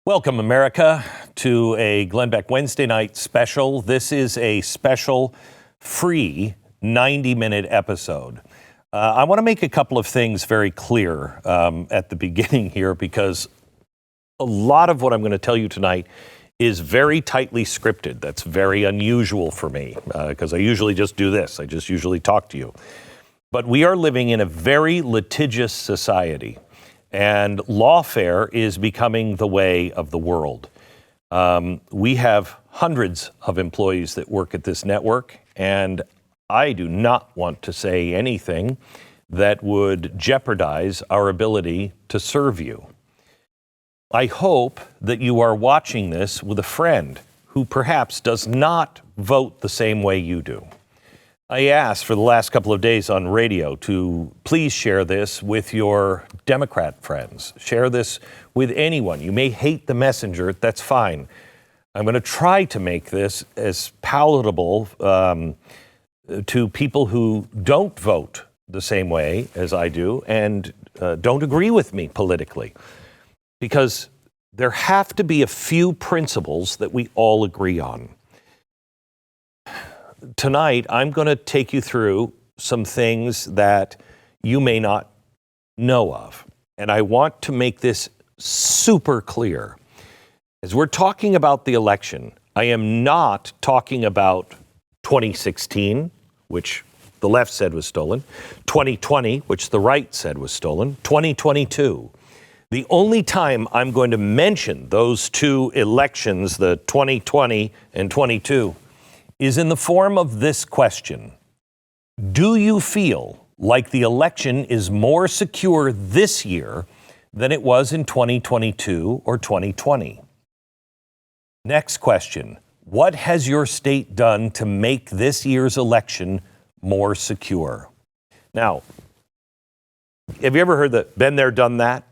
Welcome, America, to a Glenn Beck Wednesday night special. This is a special, free 90-minute episode. I want to make a couple of things very clear at the beginning here, because a lot of what I'm going to tell you tonight is very tightly scripted. That's very unusual for me, because I usually just do this. I just usually talk to you. But we are living in a very litigious society. And lawfare is becoming the way of the world. We have hundreds of employees that work at this network, and I do not want to say anything that would jeopardize our ability to serve you. I hope that you are watching this with a friend who perhaps does not vote the same way you do. I asked for the last couple of days on radio to please share this with your Democrat friends. Share this with anyone. You may hate the messenger. That's fine. I'm going to try to make this as palatable to people who don't vote the same way as I do and don't agree with me politically. Because there have to be a few principles that we all agree on. Tonight, I'm going to take you through some things that you may not know of. And I want to make this super clear. As we're talking about the election, I am not talking about 2016, which the left said was stolen, 2020, which the right said was stolen, 2022. The only time I'm going to mention those two elections, the 2020 and 22, is in the form of this question. Do you feel like the election is more secure this year than it was in 2022 or 2020? Next question. What has your state done to make this year's election more secure? Now, have you ever heard that been there, done that?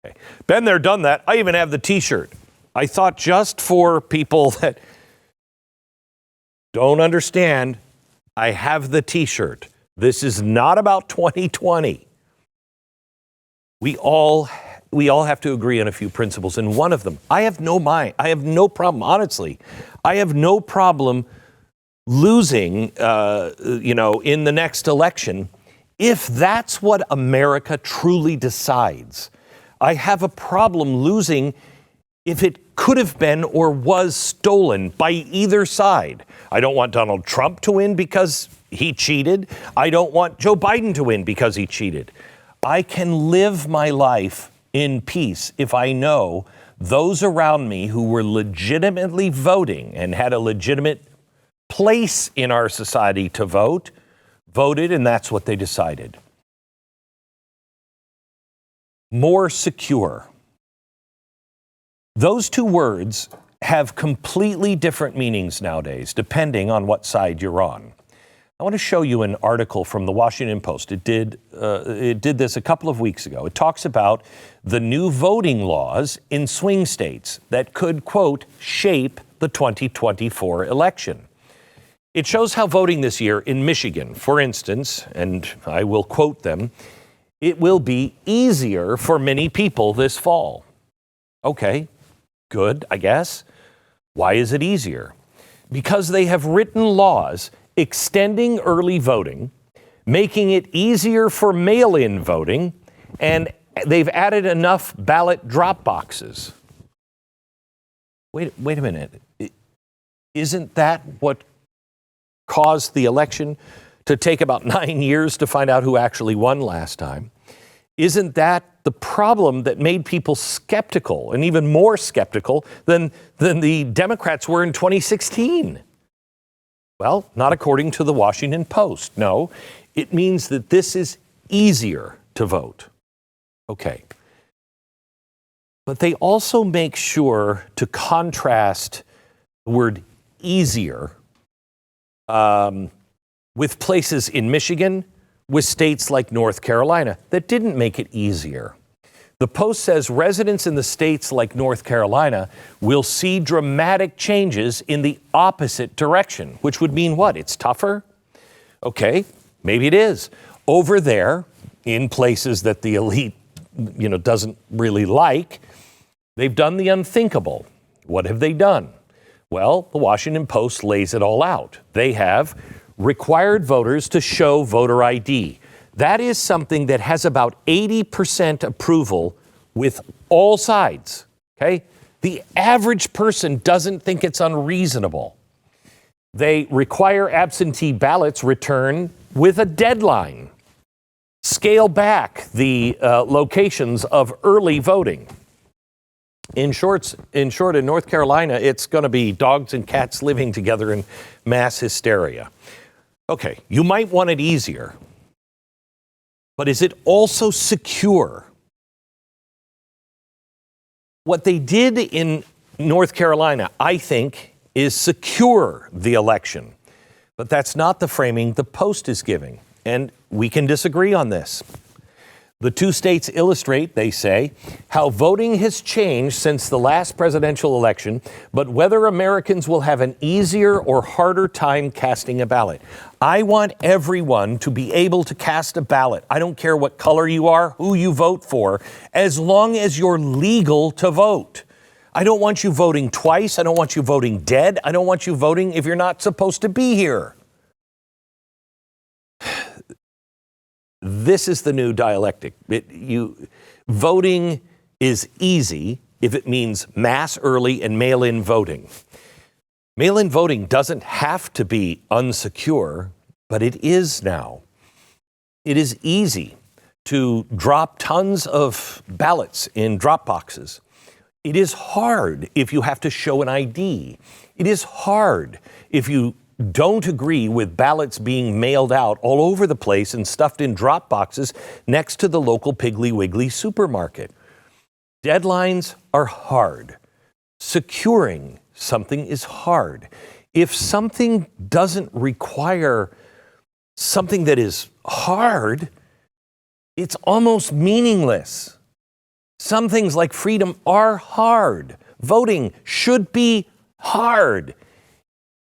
Okay. Been there, done that. I even have the t-shirt. I thought just for people that don't understand, I have the t-shirt. This is not about 2020. We all have to agree on a few principles, and one of them, I have no problem, honestly. I have no problem losing, in the next election if that's what America truly decides. I have a problem losing if it could have been or was stolen by either side. I don't want Donald Trump to win because he cheated. I don't want Joe Biden to win because he cheated. I can live my life in peace if I know those around me who were legitimately voting and had a legitimate place in our society to vote, voted, and that's what they decided. More secure. Those two words have completely different meanings nowadays, depending on what side you're on. I want to show you an article from the Washington Post. It did this a couple of weeks ago. It talks about the new voting laws in swing states that could, quote, shape the 2024 election. It shows how voting this year in Michigan, for instance, and I will quote them, it will be easier for many people this fall. Okay. Good, I guess. Why is it easier? Because they have written laws extending early voting, making it easier for mail-in voting, and they've added enough ballot drop boxes. Wait a minute. Isn't that what caused the election to take about 9 years to find out who actually won last time? Isn't that the problem that made people skeptical, and even more skeptical than the Democrats were in 2016? Well, not according to the Washington Post. No, it means that this is easier to vote. Okay. But they also make sure to contrast the word easier with places in Michigan, with states like North Carolina that didn't make it easier. The Post says residents in the states like North Carolina will see dramatic changes in the opposite direction, which would mean what? It's tougher? Okay, maybe it is. Over there, in places that the elite, doesn't really like, They've done the unthinkable. What have they done? Well, the Washington Post lays it all out. They have required voters to show voter ID. That is something that has about 80% approval with all sides, okay? The average person doesn't think it's unreasonable. They require absentee ballots returned with a deadline. Scale back the locations of early voting. In short, in North Carolina, it's going to be dogs and cats living together in mass hysteria. Okay, you might want it easier, but is it also secure? What they did in North Carolina, I think, is secure the election. But that's not the framing the Post is giving, and we can disagree on this. The two states illustrate, they say, how voting has changed since the last presidential election, but whether Americans will have an easier or harder time casting a ballot. I want everyone to be able to cast a ballot. I don't care what color you are, who you vote for, as long as you're legal to vote. I don't want you voting twice. I don't want you voting dead. I don't want you voting if you're not supposed to be here. This is the new dialectic. Voting is easy if it means mass early and mail-in voting. Mail-in voting doesn't have to be unsecure, but it is now. It is easy to drop tons of ballots in drop boxes. It is hard if you have to show an ID. It is hard if you don't agree with ballots being mailed out all over the place and stuffed in drop boxes next to the local Piggly Wiggly supermarket. Deadlines are hard. Securing something is hard. If something doesn't require something that is hard, it's almost meaningless. Some things like freedom are hard. Voting should be hard.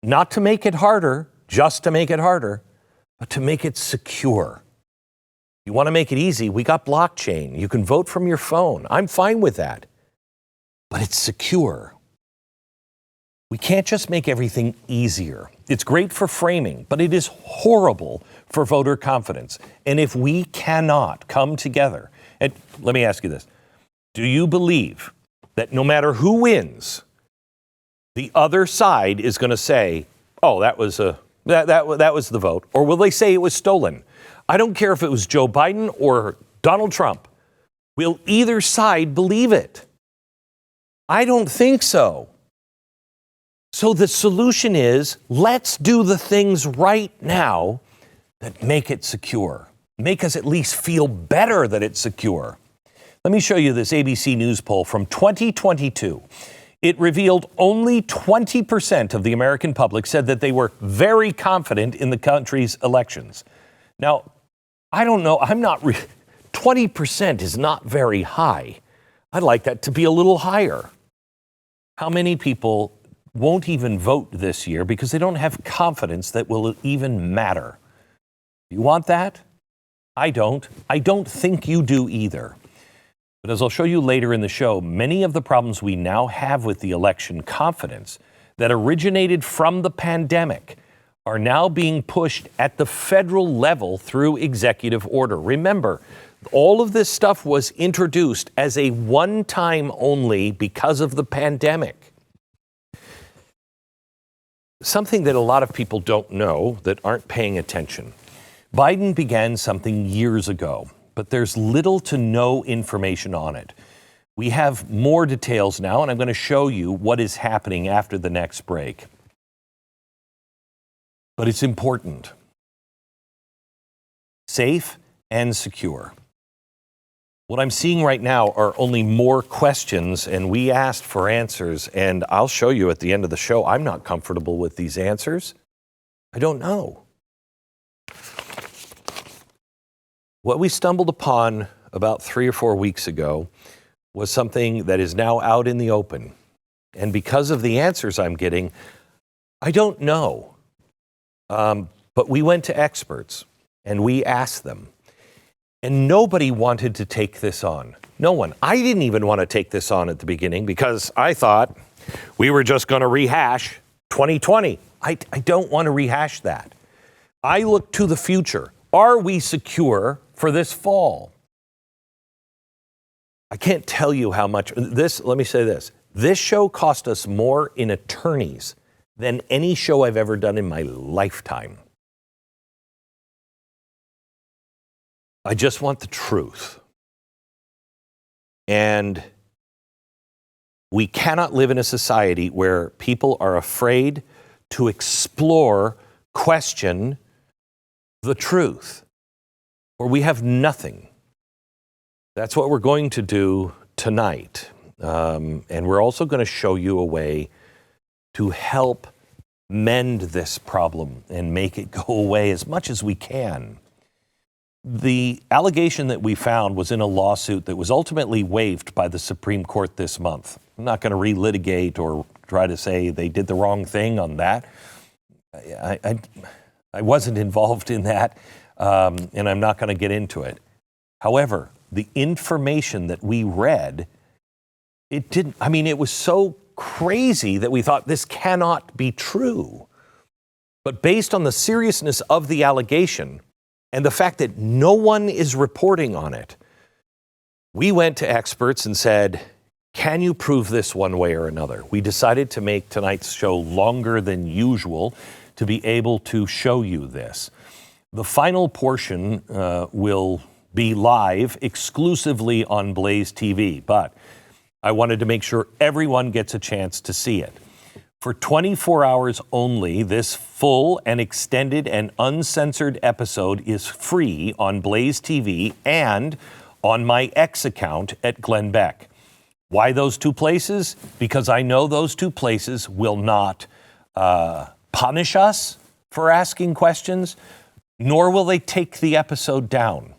Not to make it harder, just to make it harder, but to make it secure. You want to make it easy? We got blockchain. You can vote from your phone. I'm fine with that. But it's secure. We can't just make everything easier. It's great for framing, but it is horrible for voter confidence. And if we cannot come together, and let me ask you this, do you believe that no matter who wins, the other side is going to say, oh, that was the vote, or will they say it was stolen? I don't care if it was Joe Biden or Donald Trump. Will either side believe it? I don't think so. So the solution is, let's do the things right now that make it secure. Make us at least feel better that it's secure. Let me show you this ABC News poll from 2022. It revealed only 20% of the American public said that they were very confident in the country's elections. Now, I don't know, 20% is not very high. I'd like that to be a little higher. How many people won't even vote this year because they don't have confidence that will even matter? You want that? I don't. I don't think you do either. But as I'll show you later in the show, many of the problems we now have with the election confidence that originated from the pandemic are now being pushed at the federal level through executive order. Remember, all of this stuff was introduced as a one-time only because of the pandemic. Something that a lot of people don't know that aren't paying attention. Biden began something years ago, but there's little to no information on it. We have more details now, and I'm going to show you what is happening after the next break. But it's important. Safe and secure. What I'm seeing right now are only more questions, and we asked for answers, and I'll show you at the end of the show. I'm not comfortable with these answers. I don't know. What we stumbled upon about 3 or 4 weeks ago was something that is now out in the open. And because of the answers I'm getting, I don't know. But we went to experts and we asked them. And nobody wanted to take this on. No one. I didn't even want to take this on at the beginning because I thought we were just going to rehash 2020. I don't want to rehash that. I look to the future. Are we secure for this fall? I can't tell you how much this, let me say this. This show cost us more in attorneys than any show I've ever done in my lifetime. I just want the truth. And we cannot live in a society where people are afraid to explore, question the truth, where we have nothing. That's what we're going to do tonight. And we're also going to show you a way to help mend this problem and make it go away as much as we can. The allegation that we found was in a lawsuit that was ultimately waived by the Supreme Court this month. I'm not going to relitigate or try to say they did the wrong thing on that. I wasn't involved in that, and I'm not going to get into it. However, the information that we read, it was so crazy that we thought this cannot be true. But based on the seriousness of the allegation, and the fact that no one is reporting on it, we went to experts and said, can you prove this one way or another? We decided to make tonight's show longer than usual to be able to show you this. The final portion will be live exclusively on BlazeTV, but I wanted to make sure everyone gets a chance to see it. For 24 hours only, this full and extended and uncensored episode is free on BlazeTV and on my X account at GlennBeck. Why those two places? Because I know those two places will not punish us for asking questions, nor will they take the episode down.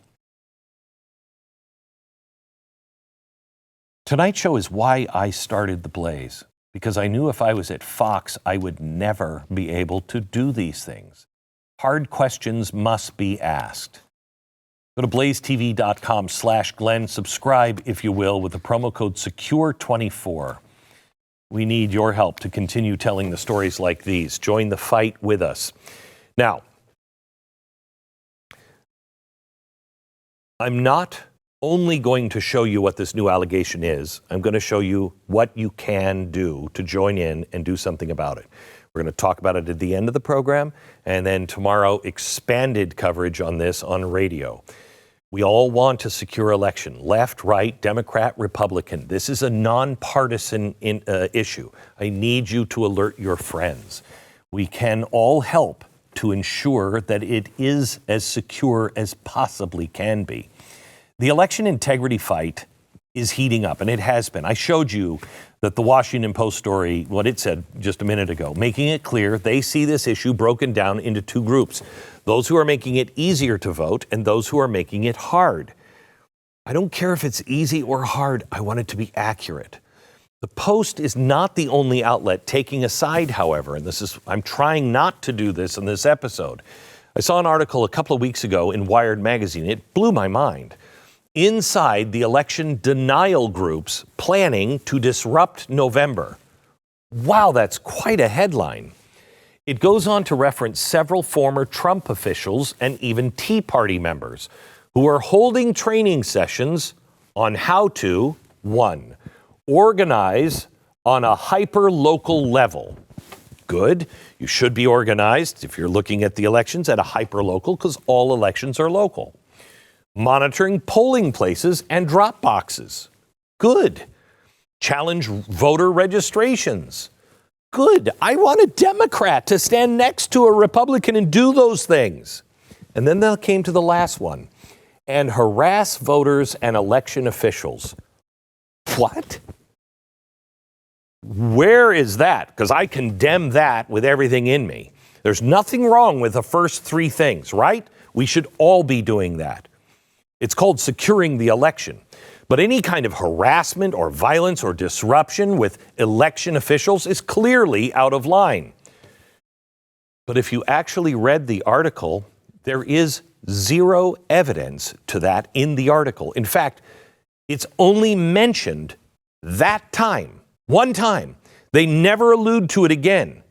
Tonight's show is why I started The Blaze. Because I knew if I was at Fox, I would never be able to do these things. Hard questions must be asked. Go to blazetv.com/Glenn. Subscribe, if you will, with the promo code SECURE24. We need your help to continue telling the stories like these. Join the fight with us. Now, I'm not only going to show you what this new allegation is. I'm going to show you what you can do to join in and do something about it. We're going to talk about it at the end of the program, and then tomorrow, expanded coverage on this on radio. We all want a secure election, left, right, Democrat, Republican. This is a nonpartisan issue. I need you to alert your friends. We can all help to ensure that it is as secure as possibly can be. The election integrity fight is heating up, and it has been. I showed you that the Washington Post story, what it said just a minute ago, making it clear they see this issue broken down into two groups. Those who are making it easier to vote and those who are making it hard. I don't care if it's easy or hard. I want it to be accurate. The Post is not the only outlet taking a side, however, and I'm trying not to do this in this episode. I saw an article a couple of weeks ago in Wired magazine. It blew my mind. Inside the election denial groups planning to disrupt November. Wow, that's quite a headline. It goes on to reference several former Trump officials and even Tea Party members who are holding training sessions on how to, 1, organize on a hyper-local level. Good. You should be organized, if you're looking at the elections, at a hyper-local, because all elections are local. Monitoring polling places and drop boxes. Good. Challenge voter registrations. Good. I want a Democrat to stand next to a Republican and do those things. And then they came to the last one. And harass voters and election officials. What? Where is that? Because I condemn that with everything in me. There's nothing wrong with the first three things, right? We should all be doing that. It's called securing the election. But any kind of harassment or violence or disruption with election officials is clearly out of line. But if you actually read the article, there is zero evidence to that in the article. In fact, It's only mentioned that time, one time. They never allude to it again.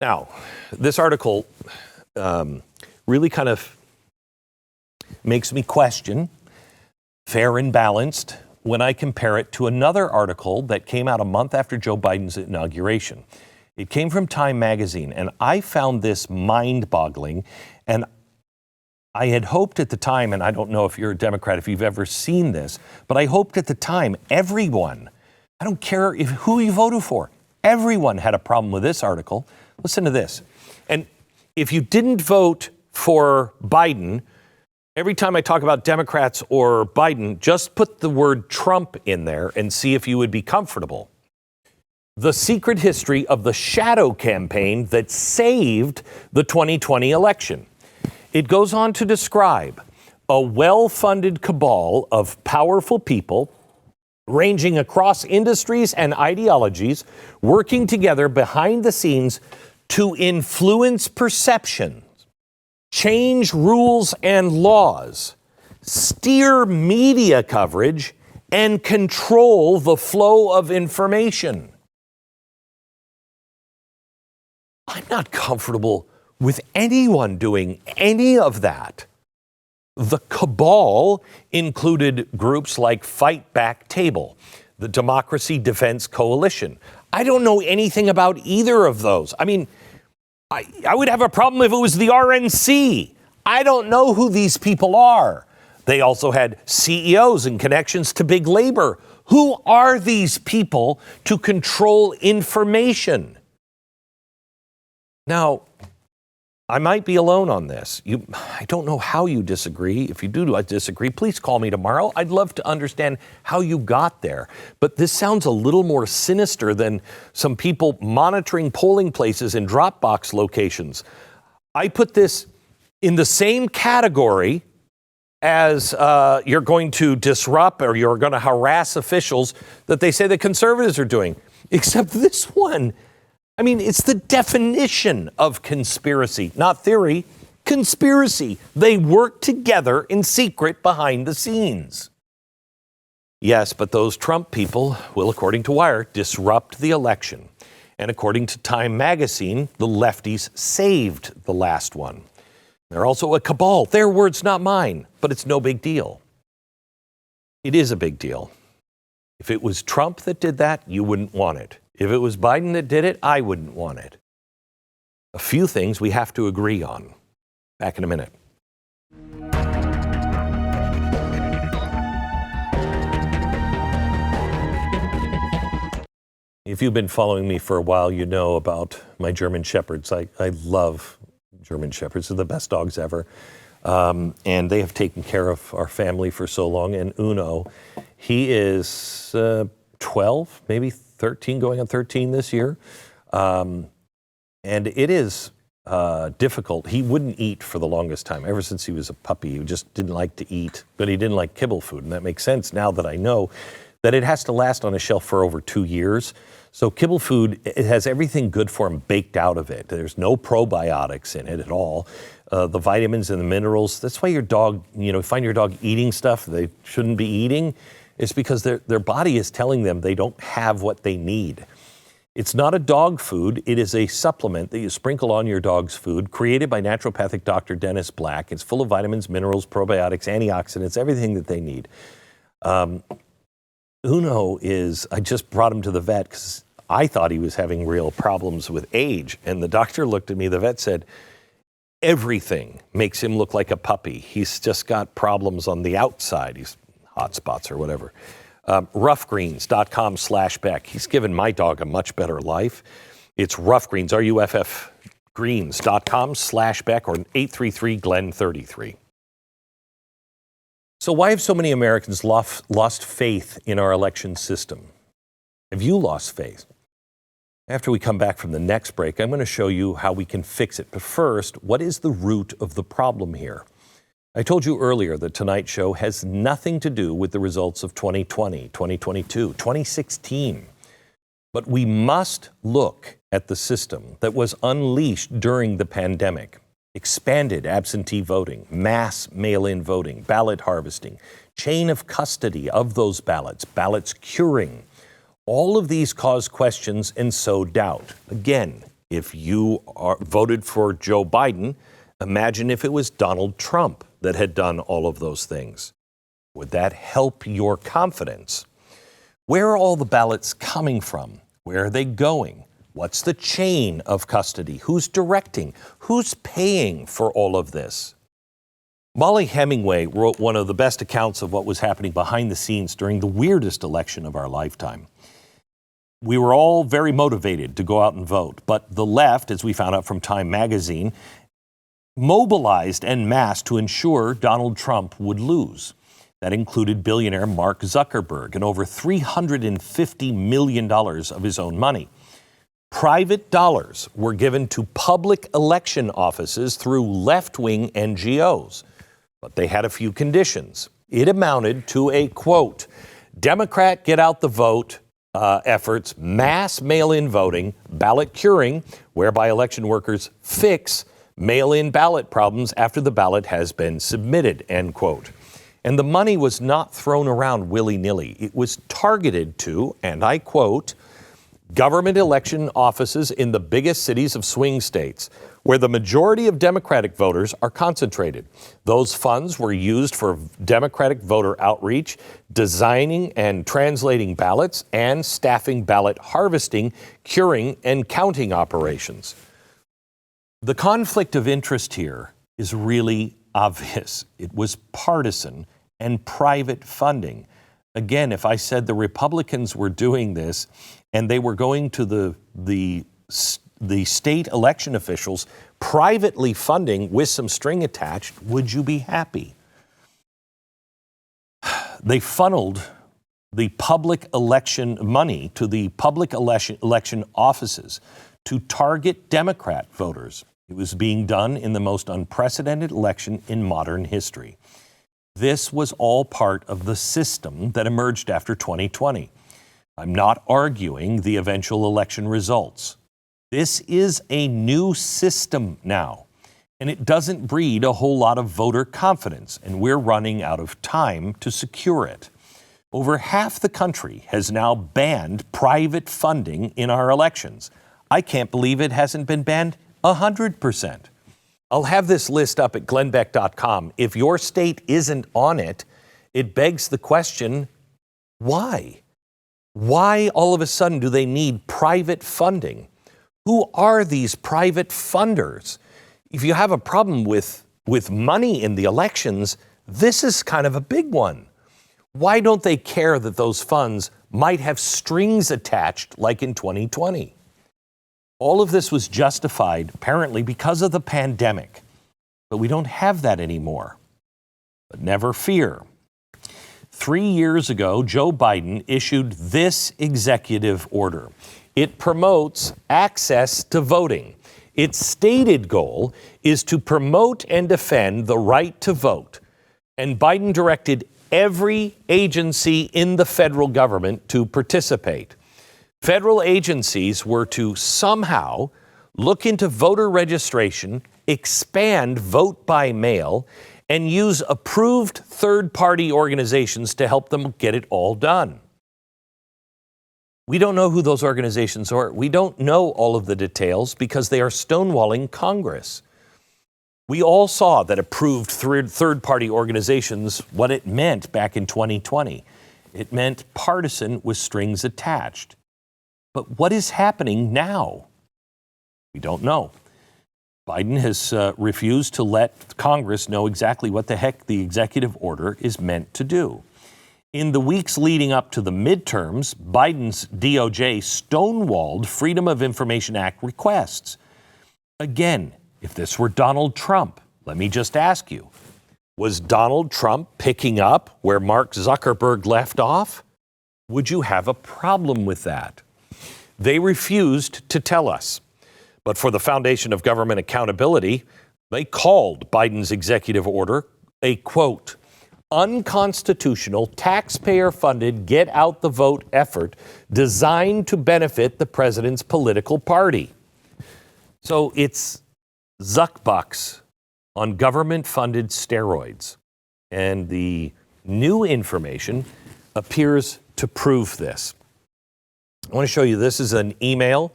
Now, this article really kind of makes me question fair and balanced when I compare it to another article that came out a month after Joe Biden's inauguration. It came from Time magazine, and I found this mind-boggling. And I had hoped at the time, and I don't know if you're a Democrat, if you've ever seen this, but I hoped at the time everyone, I don't care who you voted for, everyone had a problem with this article. Listen to this. And if you didn't vote for Biden, every time I talk about Democrats or Biden, just put the word Trump in there and see if you would be comfortable. The secret history of the shadow campaign that saved the 2020 election. It goes on to describe a well-funded cabal of powerful people ranging across industries and ideologies, working together behind the scenes to influence perceptions, change rules and laws, steer media coverage, and control the flow of information. I'm not comfortable with anyone doing any of that. The cabal included groups like Fight Back Table, the Democracy Defense Coalition. I don't know anything about either of those. I mean, I would have a problem if it was the RNC. I don't know who these people are. They also had CEOs and connections to big labor. Who are these people to control information? Now, I might be alone on this. I don't know how you disagree. If you do disagree, please call me tomorrow. I'd love to understand how you got there. But this sounds a little more sinister than some people monitoring polling places in Dropbox locations. I put this in the same category as you're going to disrupt or you're going to harass officials that they say the conservatives are doing. Except this one. I mean, it's the definition of conspiracy, not theory, conspiracy. They work together in secret behind the scenes. Yes, but those Trump people will, according to Wire, disrupt the election. And according to Time magazine, the lefties saved the last one. They're also a cabal. Their words, not mine, but it's no big deal. It is a big deal. If it was Trump that did that, you wouldn't want it. If it was Biden that did it, I wouldn't want it. A few things we have to agree on. Back in a minute. If you've been following me for a while, you know about my German Shepherds. I love German Shepherds. They're the best dogs ever. And they have taken care of our family for so long. And Uno, he is 12, maybe 13, going on 13 this year. And it is difficult. He wouldn't eat for the longest time. Ever since he was a puppy, he just didn't like to eat, but he didn't like kibble food. And that makes sense now that I know that it has to last on a shelf for over 2 years. So kibble food, it has everything good for him baked out of it. There's no probiotics in it at all. The vitamins and the minerals, that's why your dog, find your dog eating stuff they shouldn't be eating. It's because their body is telling them they don't have what they need. It's not a dog food. It is a supplement that you sprinkle on your dog's food, created by naturopathic Dr. Dennis Black. It's full of vitamins, minerals, probiotics, antioxidants, everything that they need. Uno I just brought him to the vet because I thought he was having real problems with age. And the doctor looked at me, the vet said, everything makes him look like a puppy. He's just got problems on the outside. He's hot spots or whatever. Roughgreens.com/Beck. He's given my dog a much better life. It's roughgreens, RUFF greens.com/Beck or 833-GLEN33. So why have so many Americans lost faith in our election system? Have you lost faith? After we come back from the next break, I'm going to show you how we can fix it. But first, what is the root of the problem here? I told you earlier the Tonight Show has nothing to do with the results of 2020, 2022, 2016. But we must look at the system that was unleashed during the pandemic. expanded absentee voting, mass mail-in voting, ballot harvesting, chain of custody of those ballots, ballots curing. All of these cause questions and sow doubt. Again, if you voted for Joe Biden, imagine if it was Donald Trump that had done all of those things. Would that help your confidence? Where are all the ballots coming from? Where are they going? What's the chain of custody? Who's directing? Who's paying for all of this? Molly Hemingway wrote one of the best accounts of what was happening behind the scenes during the weirdest election of our lifetime. We were all very motivated to go out and vote, but the left, as we found out from Time magazine, mobilized en masse to ensure Donald Trump would lose. That included billionaire Mark Zuckerberg and over $350 million of his own money. Private dollars were given to public election offices through left-wing NGOs, but they had a few conditions. It amounted to a, quote, Democrat get out the vote efforts, mass mail-in voting, ballot curing, whereby election workers fix mail-in ballot problems after the ballot has been submitted, end quote. And the money was not thrown around willy-nilly. It was targeted to, and I quote, government election offices in the biggest cities of swing states, where the majority of Democratic voters are concentrated. Those funds were used for Democratic voter outreach, designing and translating ballots, and staffing ballot harvesting, curing, and counting operations. The conflict of interest here is really obvious. It was partisan and private funding. Again, if I said the Republicans were doing this and they were going to the state election officials privately funding with some string attached, would you be happy? They funneled the public election money to the public election offices to target Democrat voters. It was being done in the most unprecedented election in modern history. This was all part of the system that emerged after 2020. I'm not arguing the eventual election results. This is a new system now, and it doesn't breed a whole lot of voter confidence, and we're running out of time to secure it. Over half the country has now banned private funding in our elections. I can't believe it hasn't been banned 100%. I'll have this list up at glennbeck.com. If your state isn't on it, it begs the question, why? Why all of a sudden do they need private funding? Who are these private funders? If you have a problem with money in the elections, this is kind of a big one. Why don't they care that those funds might have strings attached like in 2020? All of this was justified, apparently, because of the pandemic. But we don't have that anymore. But never fear. 3 years ago, Joe Biden issued this executive order. It promotes access to voting. Its stated goal is to promote and defend the right to vote. And Biden directed every agency in the federal government to participate. Federal agencies were to somehow look into voter registration, expand vote by mail, and use approved third-party organizations to help them get it all done. We don't know who those organizations are. We don't know all of the details because they are stonewalling Congress. We all saw that approved third-party organizations, what it meant back in 2020. It meant partisan with strings attached. But what is happening now? We don't know. Biden has refused to let Congress know exactly what the heck the executive order is meant to do. In the weeks leading up to the midterms, Biden's DOJ stonewalled Freedom of Information Act requests. Again, if this were Donald Trump, let me just ask you, was Donald Trump picking up where Mark Zuckerberg left off? Would you have a problem with that? They refused to tell us. But for the Foundation of Government Accountability, they called Biden's executive order a, quote, unconstitutional, taxpayer-funded get-out-the-vote effort designed to benefit the president's political party. So it's Zuckbucks on government-funded steroids. And the new information appears to prove this. I want to show you, this is an email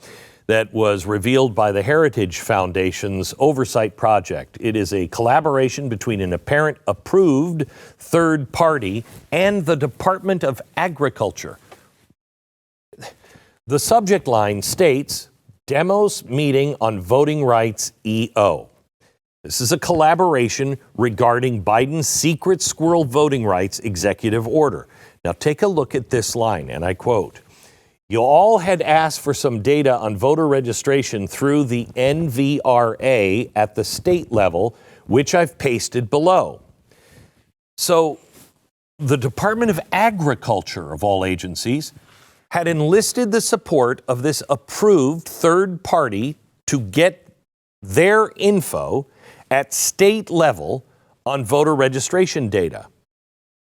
that was revealed by the Heritage Foundation's Oversight Project. It is a collaboration between an apparent approved third party and the Department of Agriculture. The subject line states, Demos Meeting on Voting Rights EO. This is a collaboration regarding Biden's secret squirrel voting rights executive order. Now take a look at this line, and I quote, "You all had asked for some data on voter registration through the NVRA at the state level, which I've pasted below." So the Department of Agriculture, of all agencies, had enlisted the support of this approved third party to get their info at state level on voter registration data.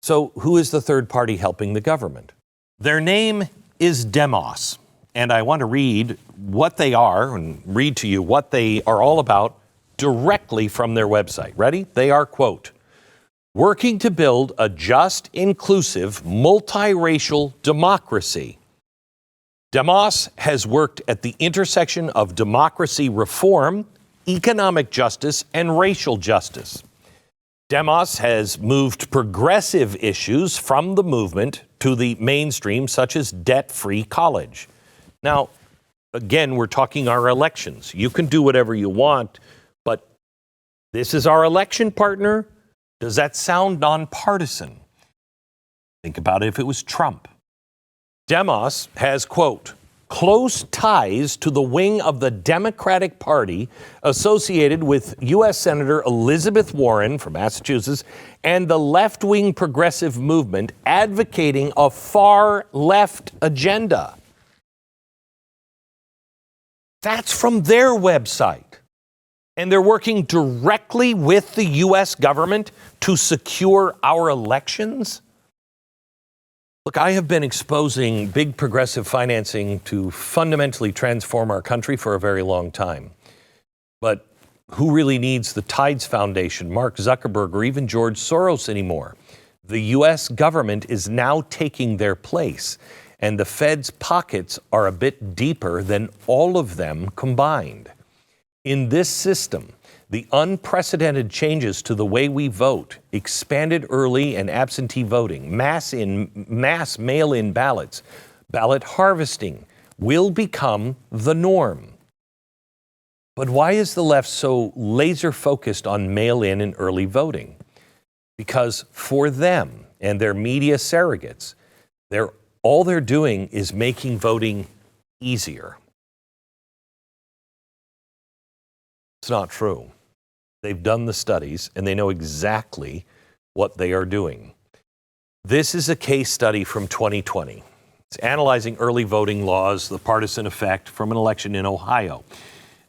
So who is the third party helping the government? Their name is Demos, and I want to read what they are and read to you what they are all about directly from their website. Ready? They are, quote, "Working to build a just, inclusive, multiracial democracy." Demos has worked at the intersection of democracy reform, economic justice, and racial justice. Demos has moved progressive issues from the movement to the mainstream, such as debt-free college. Now, again, we're talking our elections. You can do whatever you want, but this is our election partner. Does that sound nonpartisan? Think about it if it was Trump. Demos has, quote, "close ties to the wing of the Democratic Party associated with U.S. Senator Elizabeth Warren from Massachusetts and the left-wing progressive movement advocating a far-left agenda." That's from their website. And they're working directly with the U.S. government to secure our elections? Look, I have been exposing big progressive financing to fundamentally transform our country for a very long time. But who really needs the Tides Foundation, Mark Zuckerberg, or even George Soros anymore? The U.S. government is now taking their place, and the Fed's pockets are a bit deeper than all of them combined. In this system, the unprecedented changes to the way we vote, expanded early and absentee voting, mass mail-in ballots, ballot harvesting will become the norm. But why is the left so laser focused on mail-in and early voting? Because for them and their media surrogates, all they're doing is making voting easier. It's not true. They've done the studies, and they know exactly what they are doing. This is a case study from 2020. It's analyzing early voting laws, the partisan effect from an election in Ohio.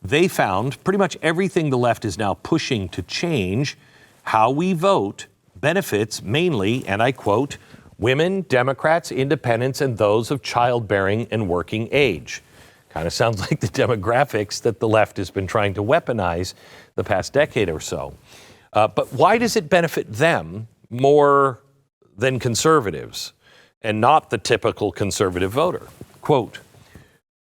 They found pretty much everything the left is now pushing to change how we vote benefits mainly, and I quote, women, Democrats, independents, and those of childbearing and working age. Kind of sounds like the demographics that the left has been trying to weaponize the past decade or so. But why does it benefit them more than conservatives and not the typical conservative voter? Quote,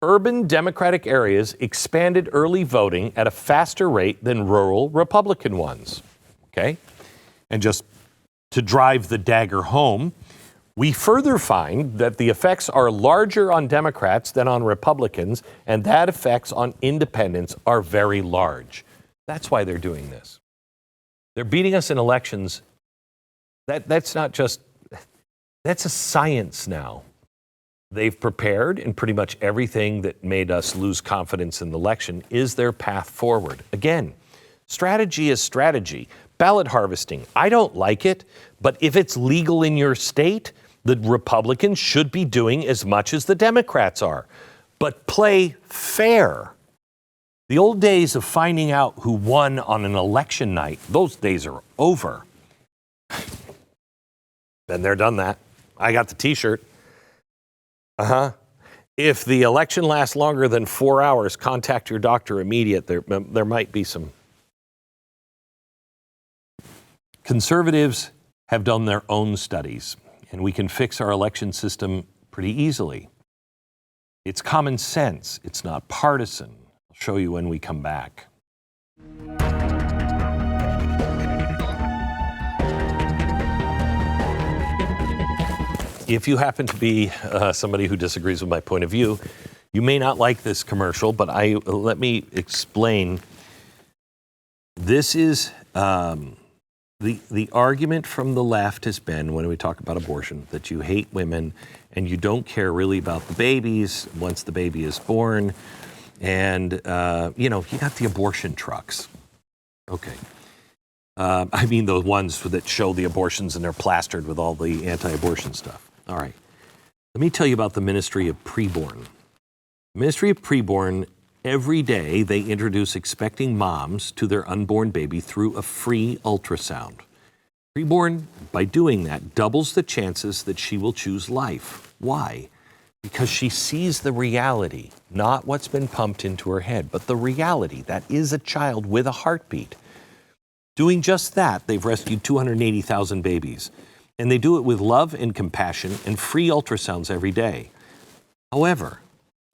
urban Democratic areas expanded early voting at a faster rate than rural Republican ones. Okay? And just to drive the dagger home, we further find that the effects are larger on Democrats than on Republicans, and that effects on independents are very large. That's why they're doing this. They're beating us in elections. That's not just, that's a science now. They've prepared, and pretty much everything that made us lose confidence in the election is their path forward. Again, strategy is strategy. Ballot harvesting, I don't like it, but if it's legal in your state, the Republicans should be doing as much as the Democrats are. But play fair. The old days of finding out who won on an election night, those days are over. Been there, done that. I got the t-shirt. If the election lasts longer than 4 hours, contact your doctor immediately. There might be some Conservatives have done their own studies, and we can fix our election system pretty easily. It's common sense. It's not partisan. I'll show you when we come back. If you happen to be somebody who disagrees with my point of view, you may not like this commercial, but let me explain. This is the argument from the left has been, when we talk about abortion, that you hate women and you don't care really about the babies once the baby is born. And, you got the abortion trucks. Okay. I mean, those ones that show the abortions and they're plastered with all the anti-abortion stuff. All right. Let me tell you about the Ministry of Preborn. The Ministry of Preborn, every day they introduce expecting moms to their unborn baby through a free ultrasound. Preborn, by doing that, doubles the chances that she will choose life. Why? Because she sees the reality, not what's been pumped into her head, but the reality that is a child with a heartbeat. Doing just that, they've rescued 280,000 babies. And they do it with love and compassion and free ultrasounds every day. However,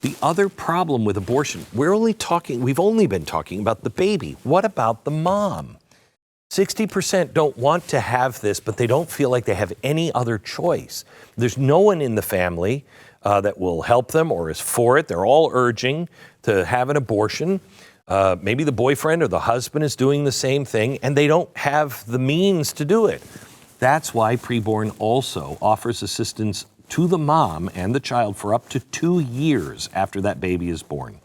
the other problem with abortion, we've only been talking about the baby. What about the mom? 60% don't want to have this, but they don't feel like they have any other choice. There's no one in the family that will help them or is for it. They're all urging to have an abortion. Maybe the boyfriend or the husband is doing the same thing, and they don't have the means to do it. That's why Preborn also offers assistance to the mom and the child for up to 2 years after that baby is born,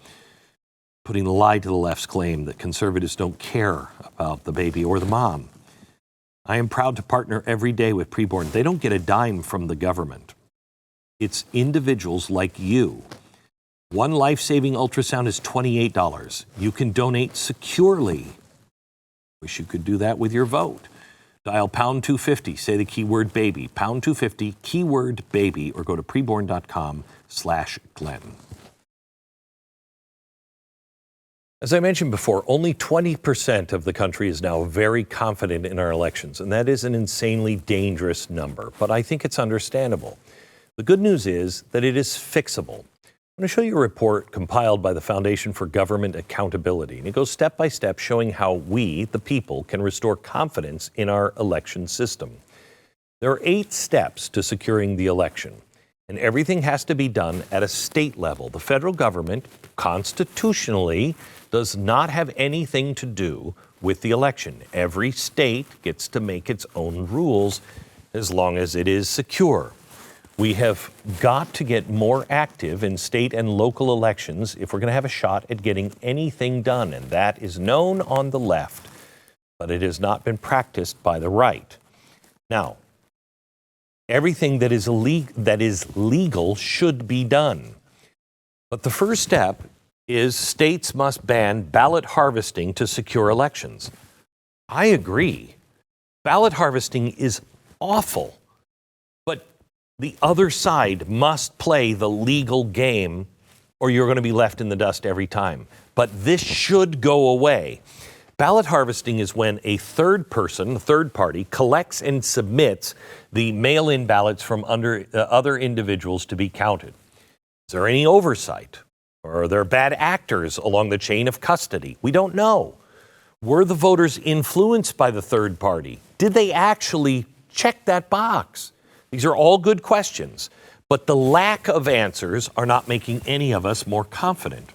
putting the lie to the left's claim that conservatives don't care about the baby or the mom. I am proud to partner every day with Preborn. They don't get a dime from the government. It's individuals like you. One life-saving ultrasound is $28. You can donate securely. Wish you could do that with your vote. Dial pound 250, say the keyword baby, pound 250, keyword baby, or go to preborn.com/Glenn. As I mentioned before, only 20% of the country is now very confident in our elections, and that is an insanely dangerous number, but I think it's understandable. The good news is that it is fixable. I'm going to show you a report compiled by the Foundation for Government Accountability, and it goes step by step showing how we, the people, can restore confidence in our election system. There are 8 steps to securing the election, and everything has to be done at a state level. The federal government, constitutionally, does not have anything to do with the election. Every state gets to make its own rules as long as it is secure. We have got to get more active in state and local elections if we're going to have a shot at getting anything done. And that is known on the left, but it has not been practiced by the right. Now, everything that is legal should be done. But the first step is states must ban ballot harvesting to secure elections. I agree. Ballot harvesting is awful. The other side must play the legal game or you're going to be left in the dust every time. But this should go away. Ballot harvesting is when a third party, collects and submits the mail-in ballots from other individuals to be counted. Is there any oversight? Or are there bad actors along the chain of custody? We don't know. Were the voters influenced by the third party? Did they actually check that box? These are all good questions, but the lack of answers are not making any of us more confident.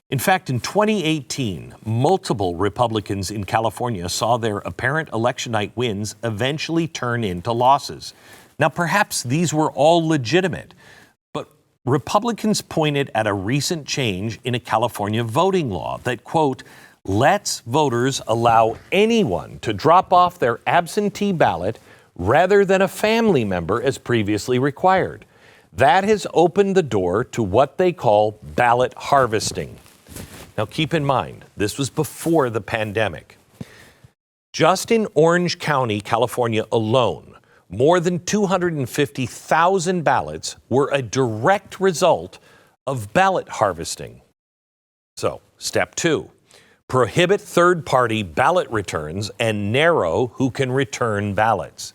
In fact, in 2018, multiple Republicans in California saw their apparent election night wins eventually turn into losses. Now, perhaps these were all legitimate, but Republicans pointed at a recent change in a California voting law that, quote, lets voters allow anyone to drop off their absentee ballot rather than a family member as previously required. That has opened the door to what they call ballot harvesting. Now keep in mind, this was before the pandemic. Just in Orange County, California alone, more than 250,000 ballots were a direct result of ballot harvesting. So, step 2. prohibit third-party ballot returns, and narrow who can return ballots.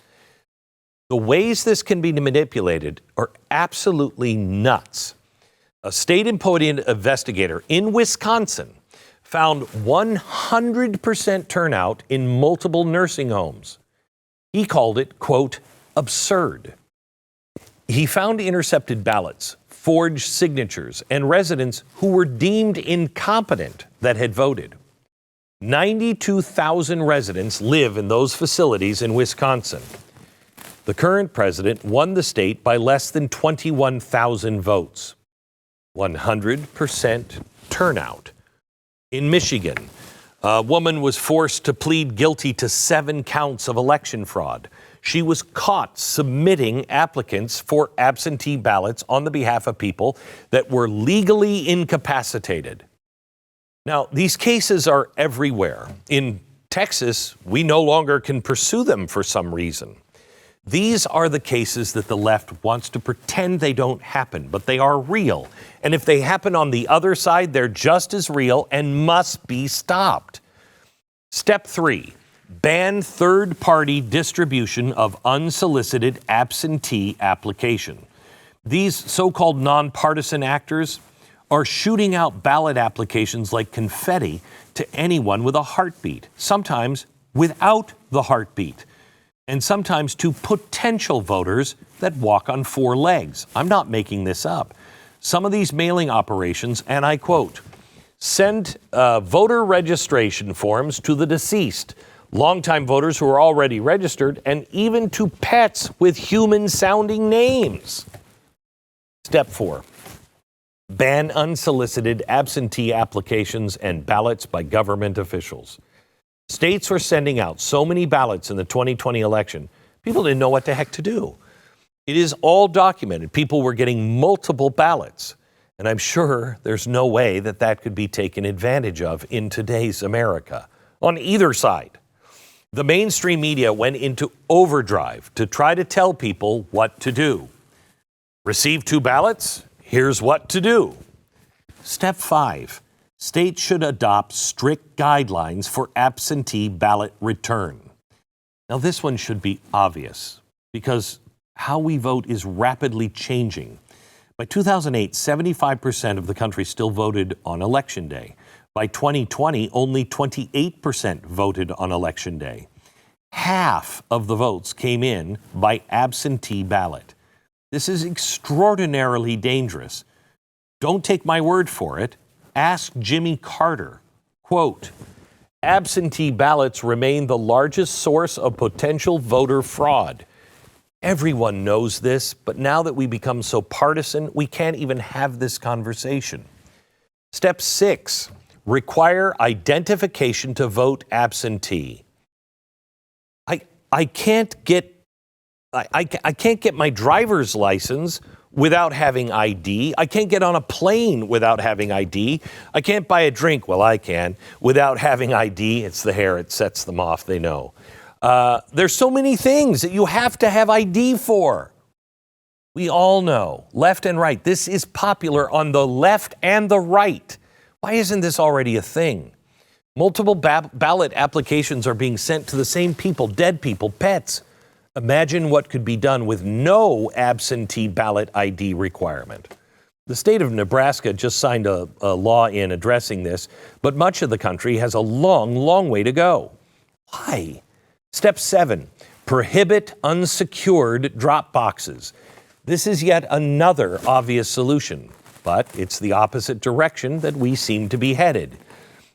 The ways this can be manipulated are absolutely nuts. A state independent investigator in Wisconsin found 100% turnout in multiple nursing homes. He called it, quote, absurd. He found intercepted ballots, forged signatures, and residents who were deemed incompetent that had voted. 92,000 residents live in those facilities in Wisconsin. The current president won the state by less than 21,000 votes. 100% turnout. In Michigan, a woman was forced to plead guilty to 7 counts of election fraud. She was caught submitting applicants for absentee ballots on the behalf of people that were legally incapacitated. Now, these cases are everywhere. In Texas, we no longer can pursue them for some reason. These are the cases that the left wants to pretend they don't happen, but they are real. And if they happen on the other side, they're just as real and must be stopped. Step 3, ban third-party distribution of unsolicited absentee application. These so-called nonpartisan actors are shooting out ballot applications like confetti to anyone with a heartbeat, sometimes without the heartbeat, and sometimes to potential voters that walk on 4 legs. I'm not making this up. Some of these mailing operations, and I quote, send voter registration forms to the deceased, longtime voters who are already registered, and even to pets with human-sounding names. Step 4, ban unsolicited absentee applications and ballots by government officials. States were sending out so many ballots in the 2020 election, people didn't know what the heck to do. It is all documented. People were getting multiple ballots. And I'm sure there's no way that that could be taken advantage of in today's America, on either side. The mainstream media went into overdrive to try to tell people what to do. Receive 2 ballots? Here's what to do. Step 5. States should adopt strict guidelines for absentee ballot return. Now, this one should be obvious because how we vote is rapidly changing. By 2008, 75% of the country still voted on Election Day. By 2020, only 28% voted on Election Day. Half of the votes came in by absentee ballot. This is extraordinarily dangerous. Don't take my word for it. Ask Jimmy Carter. Quote, absentee ballots remain the largest source of potential voter fraud. Everyone knows this, but now that we become so partisan, we can't even have this conversation. Step 6, require identification to vote absentee. I can't get my driver's license without having ID. I can't get on a plane without having ID. I can't buy a drink, well, I can, without having ID. It's the hair, it sets them off, they know. There's so many things that you have to have ID for. We all know, left and right. This is popular on the left and the right. Why isn't this already a thing? Multiple ballot applications are being sent to the same people, dead people, pets. Imagine what could be done with no absentee ballot ID requirement. The state of Nebraska just signed a law in addressing this, but much of the country has a long, long way to go. Why? Step 7, prohibit unsecured drop boxes. This is yet another obvious solution, but it's the opposite direction that we seem to be headed.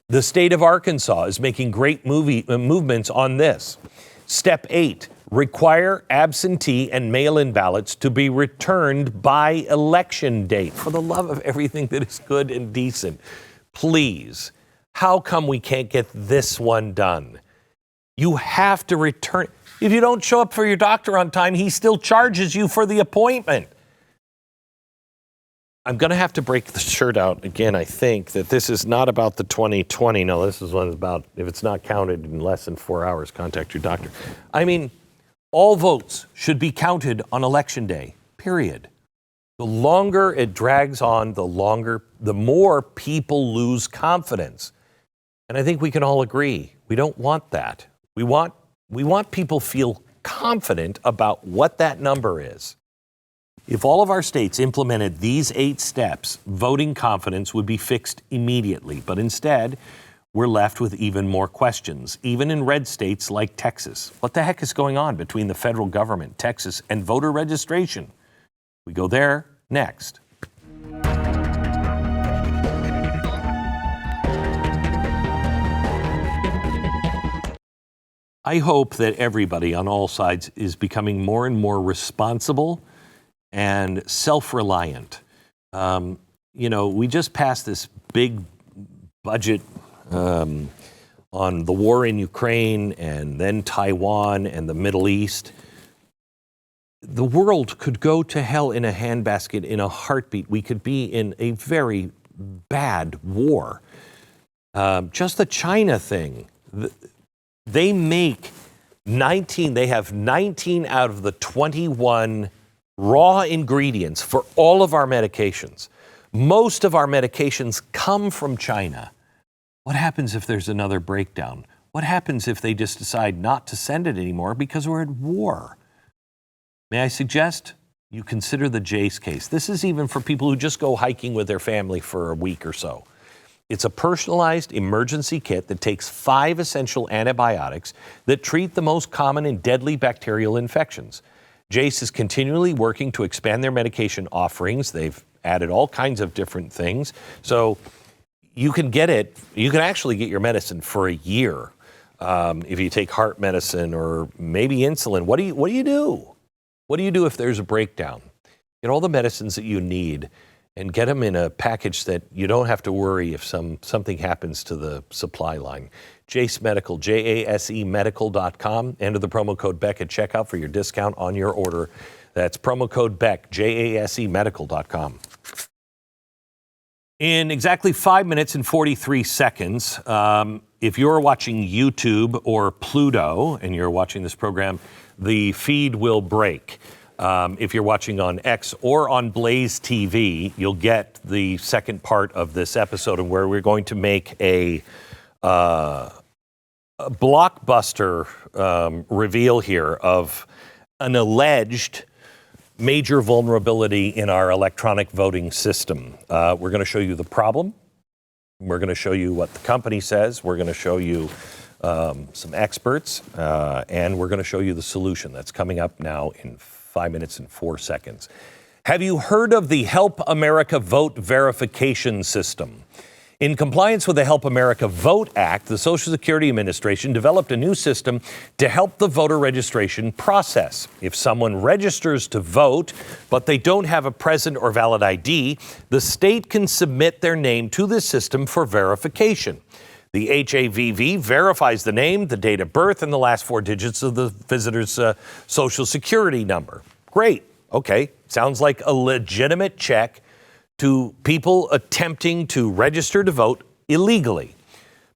The state of Arkansas is making great movements on this. Step 8, require absentee and mail-in ballots to be returned by election date. For the love of everything that is good and decent, please, how come we can't get this one done? You have to return. If you don't show up for your doctor on time, he still charges you for the appointment. I'm going to have to break the shirt out again. I think that this is not about the 2020. No, this is one about if it's not counted in less than 4 hours, contact your doctor. I mean, all votes should be counted on Election Day, period. The longer it drags on, the more people lose confidence. And I think we can all agree, we don't want that. We want people to feel confident about what that number is. If all of our states implemented these 8 steps, voting confidence would be fixed immediately. But instead, we're left with even more questions, even in red states like Texas. What the heck is going on between the federal government, Texas, and voter registration? We go there next. I hope that everybody on all sides is becoming more and more responsible and self-reliant. We just passed this big budget on the war in Ukraine and then Taiwan and the Middle East. The world could go to hell in a handbasket in a heartbeat. We could be in a very bad war. Just the China thing. They have 19 out of the 21 raw ingredients for all of our medications. Most of our medications come from China. What happens if there's another breakdown? What happens if they just decide not to send it anymore because we're at war? May I suggest you consider the Jace case? This is even for people who just go hiking with their family for a week or so. It's a personalized emergency kit that takes 5 essential antibiotics that treat the most common and deadly bacterial infections. Jace is continually working to expand their medication offerings. They've added all kinds of different things. So you can actually get your medicine for a year if you take heart medicine or maybe insulin. What do you do? What do you do if there's a breakdown? Get all the medicines that you need and get them in a package that you don't have to worry if something happens to the supply line. Jace Medical, JASE medical.com. Enter the promo code Beck at checkout for your discount on your order. That's promo code Beck, JASE medical.com. In exactly 5 minutes and 43 seconds, if you're watching YouTube or Pluto and you're watching this program, the feed will break. If you're watching on X or on BlazeTV, you'll get the second part of this episode and where we're going to make a blockbuster reveal here of an alleged major vulnerability in our electronic voting system. We're going to show you the problem. We're going to show you what the company says. We're going to show you some experts, and we're going to show you the solution. That's coming up now in 5 minutes and 4 seconds. Have you heard of the Help America Vote verification system? In compliance with the Help America Vote Act, the Social Security Administration developed a new system to help the voter registration process. If someone registers to vote, but they don't have a present or valid ID, the state can submit their name to this system for verification. The HAVV verifies the name, the date of birth, and the last 4 digits of the visitor's Social Security number. Great. Okay. Sounds like a legitimate check to people attempting to register to vote illegally.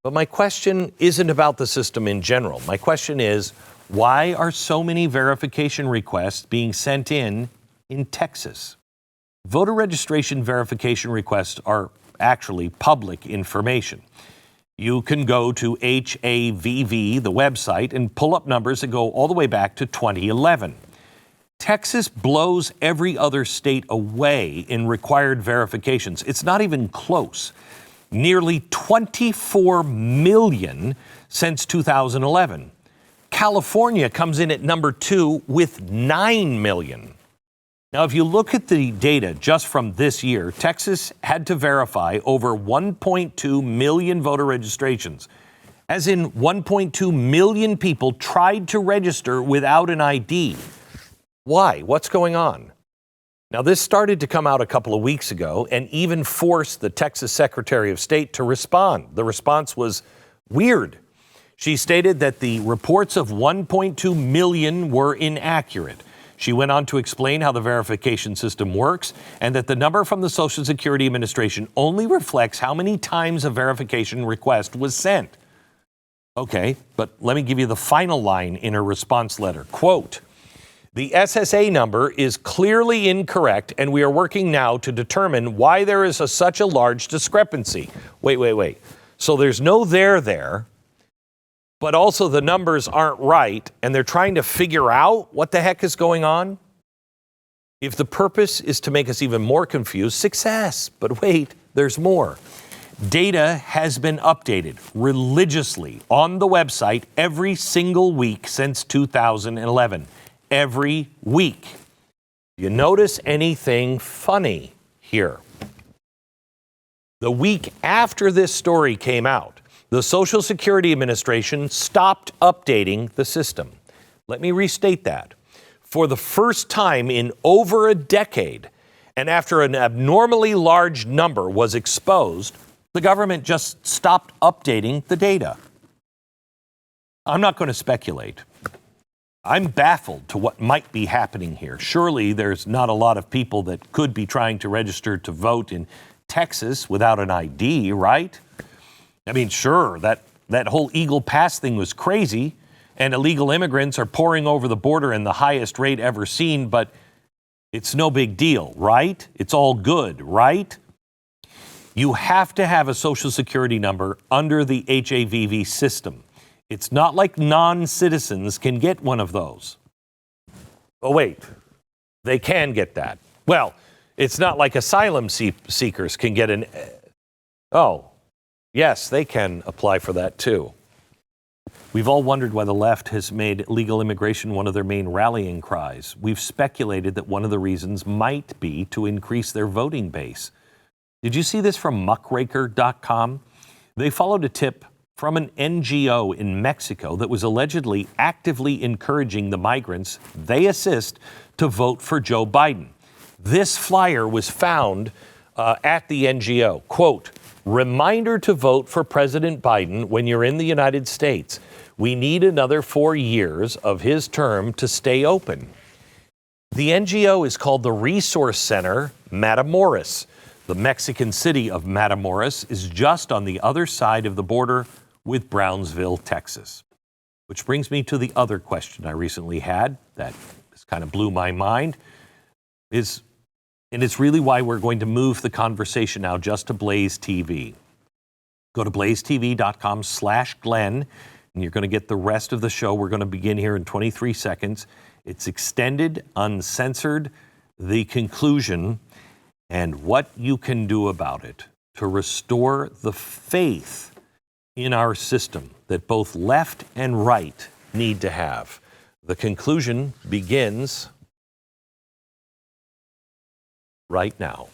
But my question isn't about the system in general. My question is, why are so many verification requests being sent in Texas? Voter registration verification requests are actually public information. You can go to HAVV, the website, and pull up numbers that go all the way back to 2011. Texas blows every other state away in required verifications. It's not even close. Nearly 24 million since 2011. California comes in at number 2 with 9 million. Now, if you look at the data just from this year, Texas had to verify over 1.2 million voter registrations, as in 1.2 million people tried to register without an ID. Why? What's going on? Now, this started to come out a couple of weeks ago and even forced the Texas Secretary of State to respond. The response was weird. She stated that the reports of 1.2 million were inaccurate. She went on to explain how the verification system works and that the number from the Social Security Administration only reflects how many times a verification request was sent. Okay, but let me give you the final line in her response letter. Quote, "The SSA number is clearly incorrect, and we are working now to determine why there is such a large discrepancy." Wait. So there's no there, but also the numbers aren't right, and they're trying to figure out what the heck is going on. If the purpose is to make us even more confused, success. But wait, there's more. Data has been updated religiously on the website every single week since 2011. Every week. You notice anything funny here? The week after this story came out, the Social Security Administration stopped updating the system. Let me restate that. For the first time in over a decade, and after an abnormally large number was exposed, the government just stopped updating the data. I'm not going to speculate. I'm baffled to what might be happening here. Surely there's not a lot of people that could be trying to register to vote in Texas without an ID, right? I mean, sure, that whole Eagle Pass thing was crazy, and illegal immigrants are pouring over the border in the highest rate ever seen, but it's no big deal, right? It's all good, right? You have to have a Social Security number under the HAVV system. It's not like non-citizens can get one of those. Oh, wait, they can get that. Well, it's not like asylum seekers can get an... Oh, yes, they can apply for that too. We've all wondered why the left has made legal immigration one of their main rallying cries. We've speculated that one of the reasons might be to increase their voting base. Did you see this from muckraker.com? They followed a tip from an NGO in Mexico that was allegedly actively encouraging the migrants they assist to vote for Joe Biden. This flyer was found at the NGO. Quote, "Reminder to vote for President Biden when you're in the United States. We need another 4 years of his term to stay open." The NGO is called the Resource Center Matamoros. The Mexican city of Matamoros is just on the other side of the border with Brownsville, Texas. Which brings me to the other question I recently had that just kind of blew my mind. And it's really why we're going to move the conversation now just to BlazeTV. Go to blazetv.com/Glenn, and you're going to get the rest of the show. We're going to begin here in 23 seconds. It's extended, uncensored, the conclusion, and what you can do about it to restore the faith in our system that both left and right need to have. The conclusion begins right now.